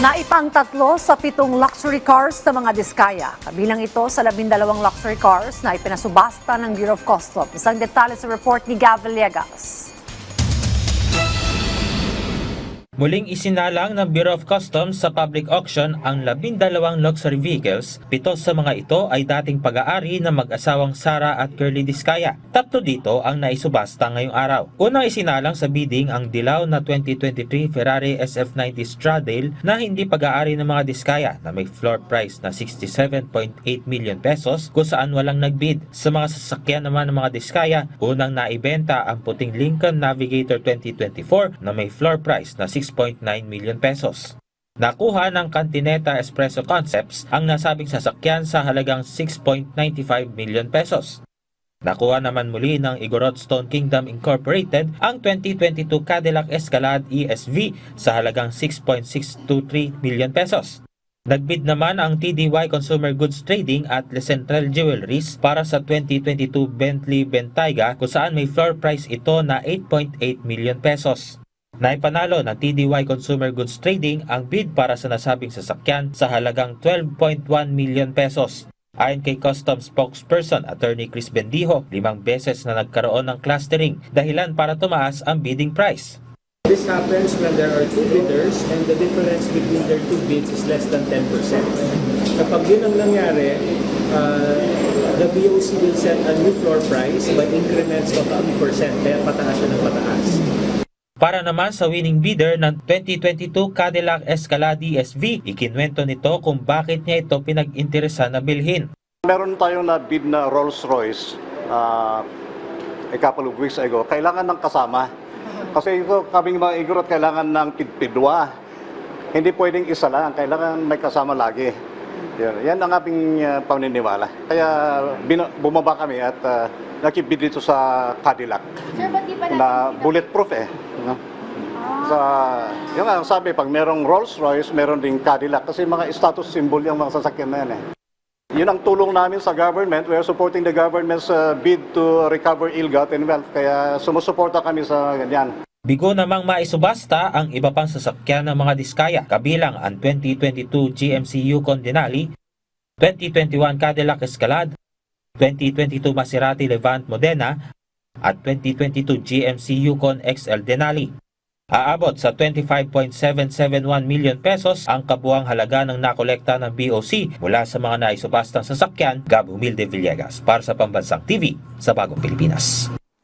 Naipangtatlo sa 7 luxury cars ng mga diskaya. Kabilang ito sa 12 luxury cars na ipinasubasta ng Bureau of Customs. Isang detalye sa report ni Gav Villegas. Muling isinalang ng Bureau of Customs sa public auction ang 12 luxury vehicles. 7 sa mga ito ay dating pag-aari ng mag-asawang Sara at Curly Diskaya. 3 dito ang naisubasta ngayong araw. Unang isinalang sa bidding ang dilaw na 2023 Ferrari SF90 Stradale na hindi pag-aari ng mga Diskaya na may floor price na 67.8 million pesos kung saan walang nagbid. Sa mga sasakyan naman ng mga Diskaya, unang naibenta ang puting Lincoln Navigator 2024 na may floor price na 6.9 million pesos. Nakuha ng Cantineta Espresso Concepts ang nasabing sasakyan sa halagang 6.95 million pesos. Nakuha naman muli ng Igorot Stone Kingdom Incorporated ang 2022 Cadillac Escalade ESV sa halagang 6.623 million pesos. Nagbid naman ang TDY Consumer Goods Trading at Le Central Jewelries para sa 2022 Bentley Bentayga kung saan may floor price ito na 8.8 million pesos. Naipanalo ng TDY Consumer Goods Trading ang bid para sa nasabing sasakyan sa halagang 12.1 million pesos. Ayon kay Customs spokesperson Attorney Chris Bendijo, 5 beses na nagkaroon ng clustering dahilan para tumaas ang bidding price. This happens when there are 2 bidders and the difference between their 2 bids is less than 10%. Kapag yun ang nangyari, the BOC will set a new floor price by increments of 2%, kaya pataas siya ng pataas. Para naman sa winning bidder ng 2022 Cadillac Escalade ESV, ikinwento nito kung bakit niya ito pinag-interesan na bilhin. Meron tayong na bid na Rolls-Royce a couple of weeks ago. Kailangan ng kasama. Kasi ito, kaming mga igorot, kailangan ng pidpidwa. Hindi pwedeng isa lang, kailangan may kasama lagi. Yan ang aming paniniwala. Kaya bumaba kami at nakibid dito sa Cadillac. Sir, ba't di pa Na bulletproof eh. No? Yung nga sabi, pag merong Rolls-Royce, meron ding Cadillac. Kasi mga status symbol yung mga sasakyan na yan eh. Yun ang tulong namin sa government. We are supporting the government's bid to recover ill-gotten wealth. Kaya sumusuporta kami sa ganyan. Bigo namang maisubasta ang iba pang sasakyan ng mga Diskaya, kabilang ang 2022 GMC Yukon Denali, 2021 Cadillac Escalade, 2022 Maserati Levante Modena, at 2022 GMC Yukon XL Denali. Aabot sa 25.771 million pesos ang kabuang halaga ng nakolekta ng BOC mula sa mga naisubastang sasakyan. Gab Humilde Villegas para sa Pambansang TV sa Bagong Pilipinas.